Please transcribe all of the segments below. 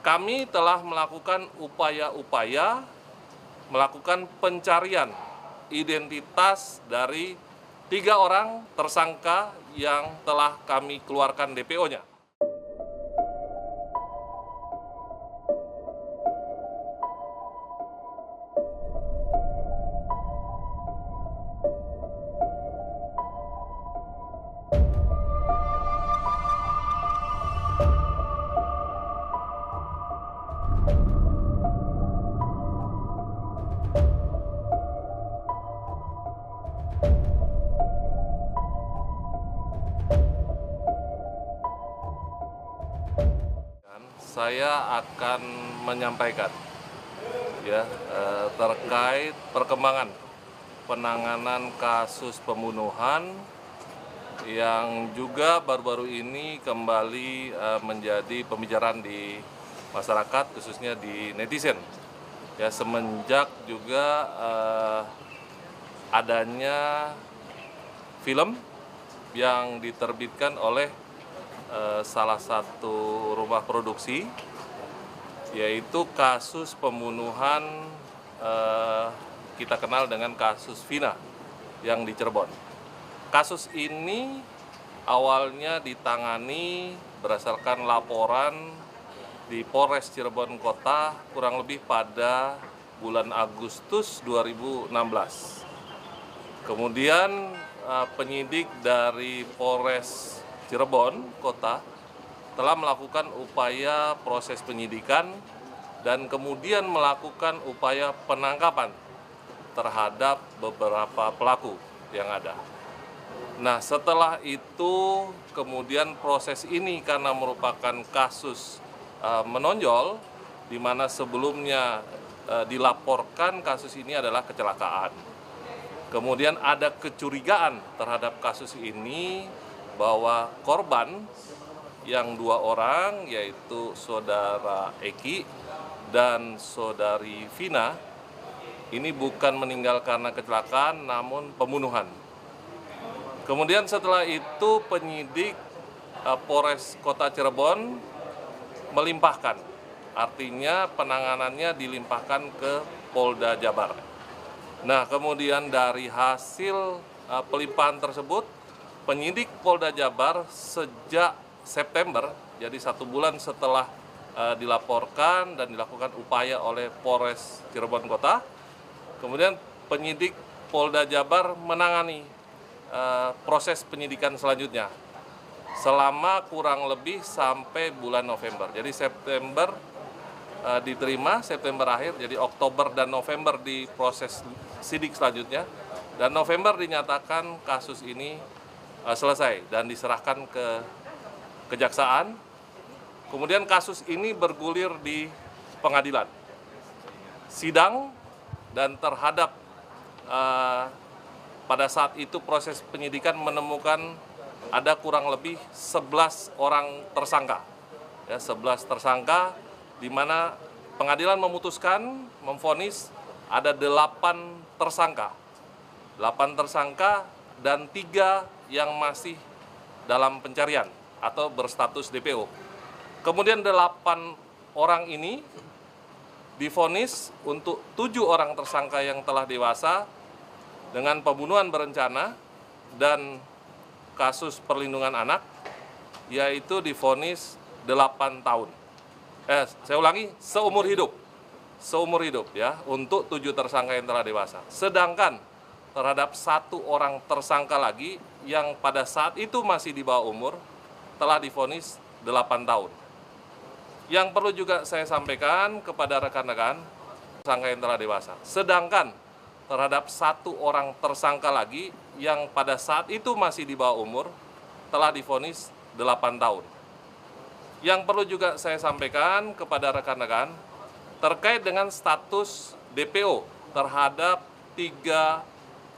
Kami telah melakukan upaya-upaya melakukan pencarian identitas dari 3 orang tersangka yang telah kami keluarkan DPO-nya. Saya akan menyampaikan terkait perkembangan penanganan kasus pembunuhan yang juga baru-baru ini kembali menjadi pembicaraan di masyarakat, khususnya di netizen. Ya, semenjak juga adanya film yang diterbitkan oleh salah satu rumah produksi, yaitu kasus pembunuhan kita kenal dengan kasus Vina yang di Cirebon. Kasus ini awalnya ditangani berdasarkan laporan di Polres Cirebon Kota kurang lebih pada bulan Agustus 2016. Kemudian penyidik dari Polres Cirebon Kota telah melakukan upaya proses penyidikan dan kemudian melakukan upaya penangkapan terhadap beberapa pelaku yang ada. Nah, setelah itu kemudian proses ini karena merupakan kasus menonjol, di mana sebelumnya dilaporkan kasus ini adalah kecelakaan. Kemudian ada kecurigaan terhadap kasus ini bahwa korban yang 2 orang, yaitu saudara Eki dan saudari Vina, ini bukan meninggal karena kecelakaan namun pembunuhan. Kemudian setelah itu penyidik Polres Kota Cirebon melimpahkan, artinya penanganannya dilimpahkan ke Polda Jabar. Nah, kemudian dari hasil pelimpahan tersebut, penyidik Polda Jabar sejak September, jadi 1 bulan setelah dilaporkan dan dilakukan upaya oleh Polres Cirebon Kota, kemudian penyidik Polda Jabar menangani proses penyidikan selanjutnya selama kurang lebih sampai bulan November. Jadi September diterima, September akhir, jadi Oktober dan November di proses sidik selanjutnya, dan November dinyatakan kasus ini selesai dan diserahkan ke kejaksaan. Kemudian kasus ini bergulir di pengadilan, sidang, dan terhadap pada saat itu proses penyidikan menemukan ada kurang lebih 11 orang tersangka, ya, 11 tersangka, di mana pengadilan memutuskan memvonis ada 8 tersangka, 8 tersangka dan 3 yang masih dalam pencarian atau berstatus DPO. Kemudian 8 orang ini divonis untuk 7 orang tersangka yang telah dewasa dengan pembunuhan berencana dan kasus perlindungan anak, yaitu divonis 8 tahun. Saya ulangi, seumur hidup ya, untuk 7 tersangka yang telah dewasa. Sedangkan terhadap 1 orang tersangka lagi yang pada saat itu masih di bawah umur telah divonis 8 tahun. Yang perlu juga saya sampaikan kepada rekan-rekan tersangka yang telah dewasa. Sedangkan terhadap 1 orang tersangka lagi yang pada saat itu masih di bawah umur telah divonis 8 tahun. Yang perlu juga saya sampaikan kepada rekan-rekan terkait dengan status DPO terhadap 3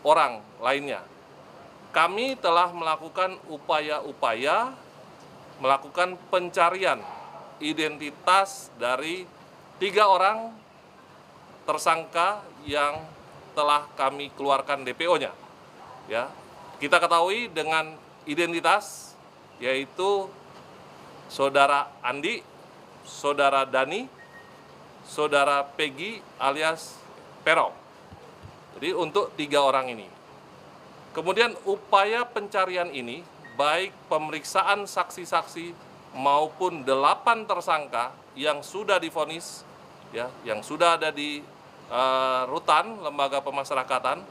orang lainnya. Kami telah melakukan upaya-upaya melakukan pencarian identitas dari 3 orang tersangka yang telah kami keluarkan DPO-nya. Ya, kita ketahui dengan identitas, yaitu saudara Andi, Saudara Dani, Saudara Peggy alias Peron. Jadi untuk 3 orang ini. Kemudian upaya pencarian ini, baik pemeriksaan saksi-saksi maupun 8 tersangka yang sudah divonis, ya, yang sudah ada di rutan lembaga pemasyarakatan,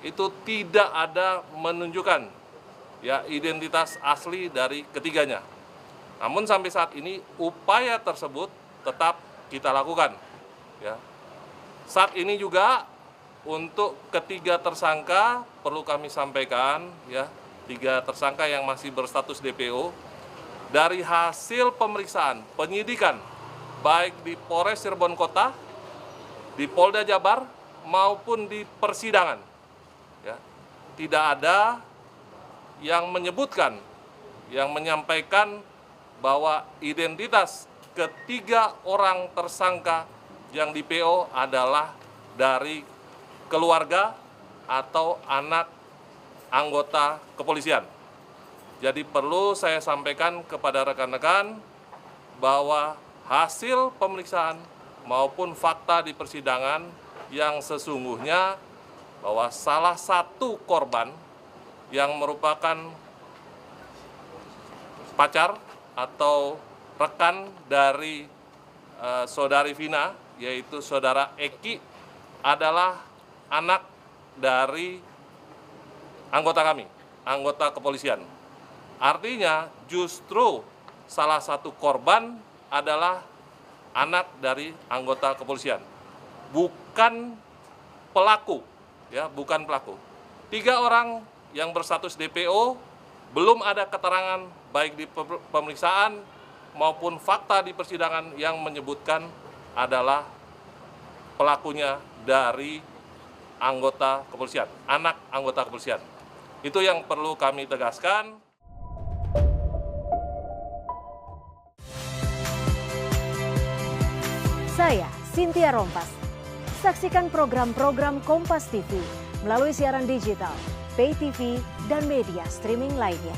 itu tidak ada menunjukkan ya identitas asli dari ketiganya. Namun sampai saat ini upaya tersebut tetap kita lakukan. Ya. Saat ini juga untuk ketiga tersangka perlu kami sampaikan, ya, 3 tersangka yang masih berstatus DPO dari hasil pemeriksaan penyidikan baik di Polres Cirebon Kota, di Polda Jabar maupun di persidangan, ya, tidak ada yang menyebutkan, yang menyampaikan bahwa identitas ketiga orang tersangka yang di PO adalah dari keluarga atau anak anggota kepolisian. Jadi perlu saya sampaikan kepada rekan-rekan bahwa hasil pemeriksaan maupun fakta di persidangan yang sesungguhnya bahwa salah satu korban yang merupakan pacar atau rekan dari saudari Vina, yaitu saudara Eki, adalah anak dari anggota kami, anggota kepolisian. Artinya justru salah satu korban adalah anak dari anggota kepolisian, bukan pelaku, ya, bukan pelaku. 3 orang yang berstatus DPO belum ada keterangan baik di pemeriksaan maupun fakta di persidangan yang menyebutkan adalah pelakunya dari anggota kepolisian, anak anggota kepolisian. Itu yang perlu kami tegaskan. Saya Cynthia Rompas. Saksikan program-program Kompas TV melalui siaran digital, pay TV, dan media streaming lainnya.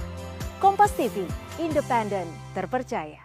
Kompas TV, independen, terpercaya.